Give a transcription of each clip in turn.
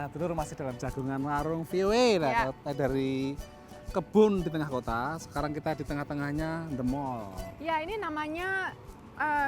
dulur masih dalam jagungan warung VW dari kebun di tengah kota. Sekarang kita di tengah-tengahnya The Mall. Ya, ini namanya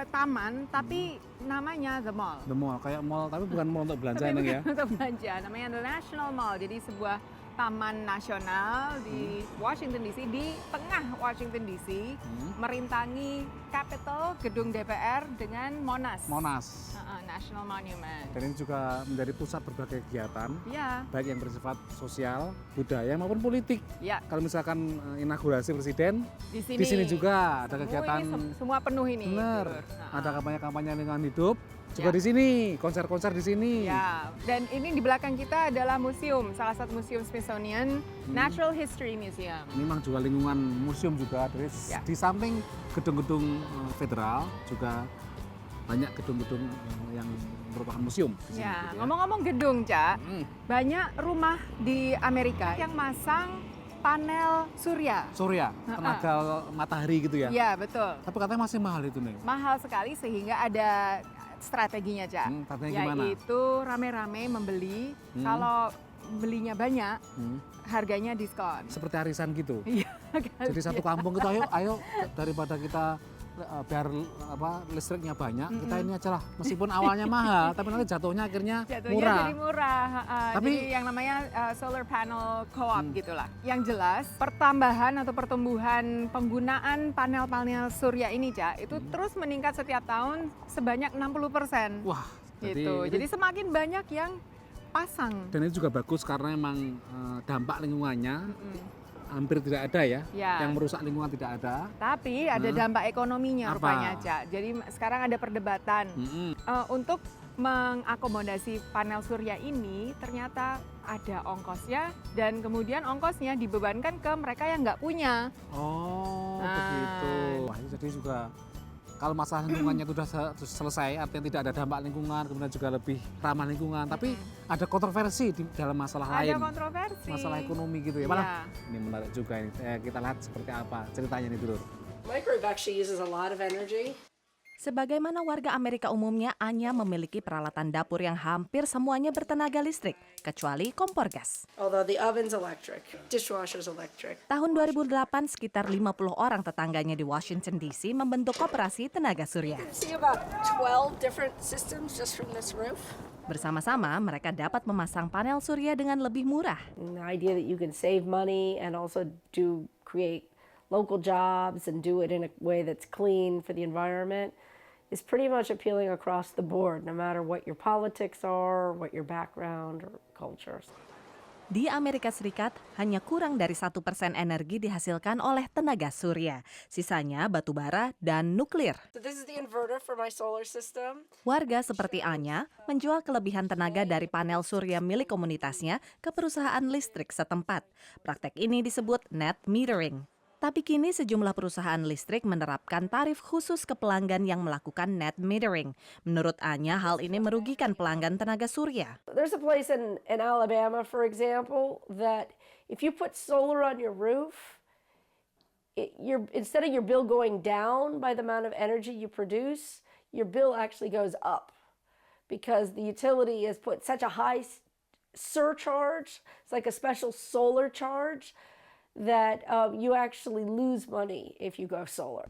taman, tapi namanya The Mall. The Mall, kayak mall, tapi bukan mall untuk belanja Tapi ini bukan ya. untuk belanja, namanya The National Mall. Jadi sebuah taman nasional di Washington DC, di tengah Washington DC, merintangi Capitol, gedung DPR dengan Monas. Monas. National Monument. Dan ini juga menjadi pusat berbagai kegiatan, Ya, baik yang bersifat sosial, budaya maupun politik. ya. Kalau misalkan inaugurasi presiden, Di di sini juga ada Semua kegiatan. ini semua penuh ini. Benar. Gitu. Ada kampanye-kampanye lingkungan hidup. Juga Ya. di sini, konser-konser di sini. Ya, dan ini di belakang kita adalah museum, salah satu museum Smithsonian, Natural History Museum. Ini memang juga lingkungan museum juga. Dari Ya. di samping gedung-gedung federal juga banyak gedung-gedung yang merupakan museum. Di sini, Ya, gitu ya. ngomong-ngomong gedung, Cak, Hmm. banyak rumah di Amerika yang masang panel surya. Surya, tenaga matahari gitu ya. Ya, betul. Tapi katanya masih mahal itu nih. Mahal sekali sehingga ada strateginya, Cak. Strateginya gimana? Yaitu rame-rame membeli, Hmm. kalau belinya banyak, Hmm. harganya diskon. Seperti arisan gitu. Iya, kan? Jadi satu kampung itu ayo daripada kita biar listriknya banyak, kita ini aja lah. Meskipun awalnya mahal, tapi nanti jatuhnya akhirnya Jatuhnya murah. jadi murah. Tapi- Jadi yang namanya solar panel co-op gitulah. Yang jelas pertambahan atau pertumbuhan penggunaan panel-panel surya ini, Cak, itu terus meningkat setiap tahun sebanyak 60%. Wah, Gitu. Jadi semakin banyak yang pasang. dan ini juga bagus karena emang dampak lingkungannya hampir tidak ada ya. Ya. Yang merusak lingkungan tidak ada. Tapi ada dampak ekonominya Apa? rupanya, Cak. Jadi sekarang ada perdebatan. Mm-mm. Untuk mengakomodasi panel surya ini ternyata ada ongkosnya dan kemudian ongkosnya dibebankan ke mereka yang nggak punya. Oh, Nah. begitu. Wah, ini jadi juga kalau masalah lingkungannya itu sudah selesai, artinya tidak ada dampak lingkungan, kemudian juga lebih ramah lingkunan. Tapi ada kontroversi di dalam masalah Ada lain, kontroversi. masalah ekonomi gitu ya. Iya. Malah ini menarik juga ini. Kita lihat seperti apa ceritanya nih dulu. Microwave actually uses a lot of energy. Sebagaimana warga Amerika umumnya, Anya memiliki peralatan dapur yang hampir semuanya bertenaga listrik, kecuali kompor gas. Although the oven's electric, dishwasher's electric. Tahun 2008, sekitar 50 orang tetangganya di Washington DC membentuk koperasi tenaga surya. See about 12 different systems just from this roof. Bersama-sama, mereka dapat memasang panel surya dengan lebih murah. And the idea that you can save money and also create local jobs and do it in a way that's clean for the environment is pretty much appealing across the board, no matter what your politics are, what your background or culture. Di Amerika Serikat, hanya kurang dari 1% energi dihasilkan oleh tenaga surya. Sisanya batu bara dan nuklir. So this is the inverter for my solar system. Warga seperti Anya menjual kelebihan tenaga dari panel surya milik komunitasnya ke perusahaan listrik setempat. Praktek ini disebut net metering. Tapi kini sejumlah perusahaan listrik menerapkan tarif khusus ke pelanggan yang melakukan net metering. Menurut Anya, hal ini merugikan pelanggan tenaga surya. There's a place in Alabama, for example, that if you put solar on your roof, instead of your bill going down by the amount of energy you produce, your bill actually goes up because the utility has put such a high surcharge, it's like a special solar charge, that you actually lose money if you go solar.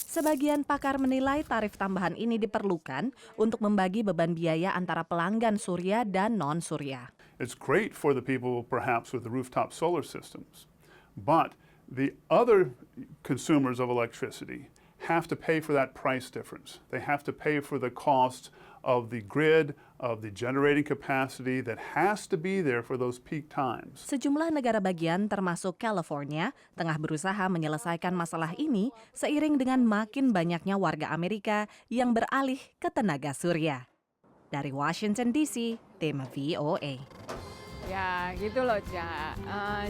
Sebagian pakar menilai tarif tambahan ini diperlukan untuk membagi beban biaya antara pelanggan surya dan non-surya. It's great for the people perhaps with the rooftop solar systems, but the other consumers of electricity have to pay for that price difference. They have to pay for the cost of the grid, of the generating capacity that has to be there for those peak times. Sejumlah negara bagian termasuk California tengah berusaha menyelesaikan masalah ini seiring dengan makin banyaknya warga Amerika yang beralih ke tenaga surya. Dari Washington DC, tim VOA. Ya gitu loh, Cak.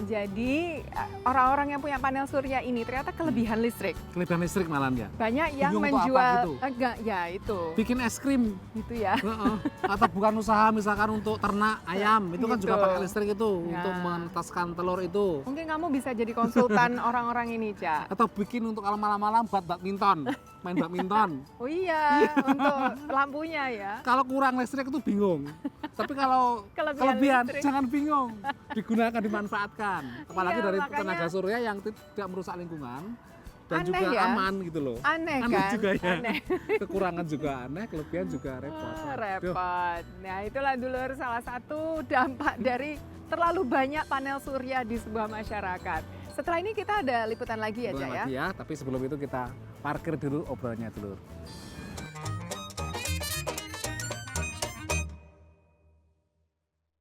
Jadi orang-orang yang punya panel surya ini ternyata kelebihan listrik. Kelebihan listrik malam ya. Banyak yang Bingung untuk apa menjual gitu? enggak ya itu. Bikin es krim. Gitu ya. Heeh. Atau bukan usaha misalkan untuk ternak ayam, itu kan juga Gitu. pakai listrik itu Ya. untuk menetaskan telur itu. Mungkin kamu bisa jadi konsultan orang-orang ini, Cak. Atau bikin untuk kalau malam-malam buat badminton, main badminton. Oh iya, untuk lampunya ya. Kalau kurang listrik itu bingung. Tapi kalau Kelebihan kelebihan listrik. jangan bingung, digunakan, dimanfaatkan. Apalagi Iya, dari makanya- tenaga surya yang tidak merusak lingkungan dan Aneh juga ya. aman gitu loh. Aneh kan? juga ya. Aneh. Kekurangan juga aneh, kelebihan juga repot. Ah, Waduh. repot. Nah, itulah dulur salah satu dampak dari terlalu banyak panel surya di sebuah masyarakat. Setelah ini kita ada liputan lagi ya, Ulang Cak ya? lagi ya, tapi sebelum itu kita parkir dulu obrolannya dulu.